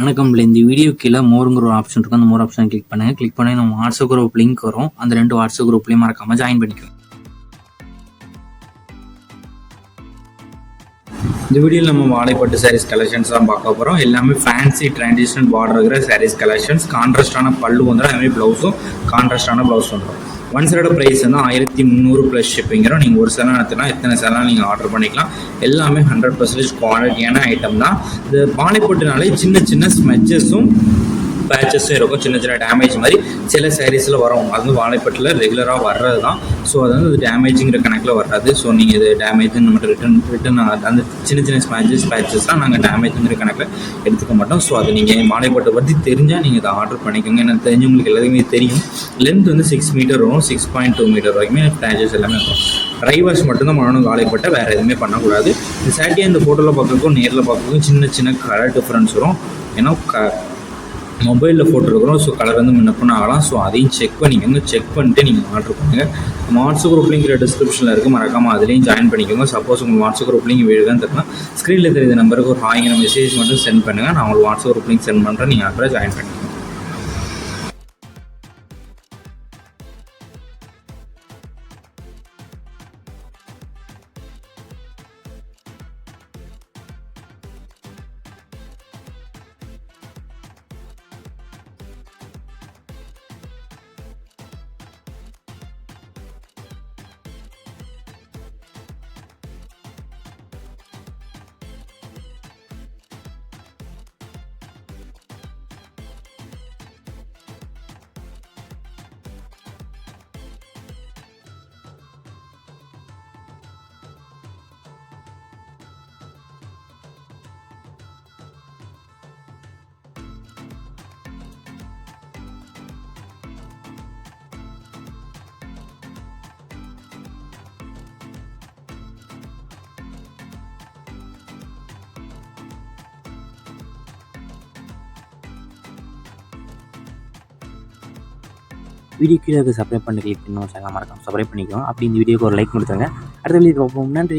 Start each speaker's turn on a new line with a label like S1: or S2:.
S1: வணக்கம். இந்த வீடியோ கீழே மோருங்கிற ஒரு ஆப்ஷன் இருக்கும். அந்த மோர் ஆப்ஷன் கிளிக் பண்ணுங்கள். கிளிக் பண்ணி நம்ம வாட்ஸ்அப் குரூப் லிங்க் வரும். அந்த 2 வாட்ஸ்அப் குரூப்லேயும் மறக்காமல் ஜாயின் பண்ணிக்கோங்க. இந்த வீடியோவில் நம்ம வாழைப்பட்டு சாரீஸ் கலெக்ஷன்ஸ் தான் பார்க்க போகிறோம். எல்லாமே ஃபேன்சி ட்ரெடிஷ்னல் பார்டர் இருக்கிற சாரீஸ் கலெக்ஷன்ஸ். கான்ட்ராஸ்டான பல்லு வந்துடும். அதுமாதிரி ப்ளவுஸும் கான்ட்ராஸ்டான ப்ளவுஸ் வந்துடும். ஒன் சைடோட ப்ரைஸ் வந்து 1300 ப்ளஸ் ஷிப்பிங்கிறோம். நீங்கள் ஒரு சேலம் எடுத்துனா எத்தனை சேலம் நீங்கள் ஆர்டர் பண்ணிக்கலாம். எல்லாமே 100% குவாலிட்டியான ஐட்டம் தான். இந்த வாழைப்பட்டுனாலே சின்ன சின்ன ஸ்மெச்சஸும் பேச்சஸும் இருக்கும். சின்ன சின்ன டேமேஜ் மாதிரி சில சாரீஸில் வரும். அது வந்து வாழைப்பட்டில் ரெகுலராக வர்றது தான். ஸோ அது வந்து டேமேஜுங்கிற கணக்கில் வராது. ஸோ நீங்கள் இது டேமேஜ்னு நம்மகிட்ட ரிட்டன் அந்த சின்ன சின்ன ஸ்மேச்சஸ் பேச்சஸ்லாம் நாங்கள் டேமேஜுங்கிற கணக்கில் எடுத்துக்க மாட்டோம். ஸோ அது நீங்கள் வாழைப்பட்டை பற்றி தெரிஞ்சால் நீங்கள் இதை ஆர்டர் பண்ணிக்கோங்க. எனக்கு தெரிஞ்சவங்களுக்கு எல்லாத்தையுமே தெரியும். லென்த் வந்து 6 மீட்டர் வரும். 6.2 மீட்டர் வரைக்குமே பேச்சஸ் எல்லாமே இருக்கும். ட்ரை வாஷ் மட்டும்தான் பண்ணணும் வாழைப்பட்டை, வேறு எதுவுமே பண்ணக்கூடாது. இந்த சாட்டியை இந்த ஃபோட்டோவில் பார்க்குறதுக்கும் நேரில் பார்க்குறதுக்கும் சின்ன சின்ன கலர் டிஃப்ரென்ஸ் வரும். ஏன்னா மொபைலில் ஃபோட்டோ இருக்கிறோம். ஸோ கலர் வந்து முன்னப்பண்ண ஆகலாம். ஸோ அதையும் செக் பண்ணிக்கோங்க. செக் பண்ணிட்டு நீங்கள் ஆர்டர் பண்ணுங்கள். வாட்ஸ்அப் குரூப் லிங்க் டிஸ்கிரிப்ஷனில் இருக்குது. மறக்காமல் அதுலேயும் ஜாயின் பண்ணிக்கோங்க. சப்போஸ் உங்களுக்கு வாட்ஸ்அப் குரூப் லிங்க் வேணுதான் தெரியுமா, ஸ்க்ரீனில் தெரியுற நம்பருக்கு ஒரு ஹாய்ங்கிற மெசேஜ் மட்டும் சென்ட் பண்ணுங்கள். நான் உங்களுக்கு வாட்ஸ்அப் குரூப் லிங்க் சென்ட் பண்ணுறேன். நீங்கள் அதில் ஜாயின் பண்ணிக்கோங்க.
S2: வீடியோ கீழே சப்ஸ்கிரைப் பண்ணி கிளிக் பண்ணி சேனல் மறக்காம சப்ஸ்கிரைப் பண்ணிக்கோங்க. அப்படி இந்த வீடியோக்கு ஒரு லைக் கொடுத்துருங்க. அடுத்த வீடியோ பார்ப்போம். நன்றி.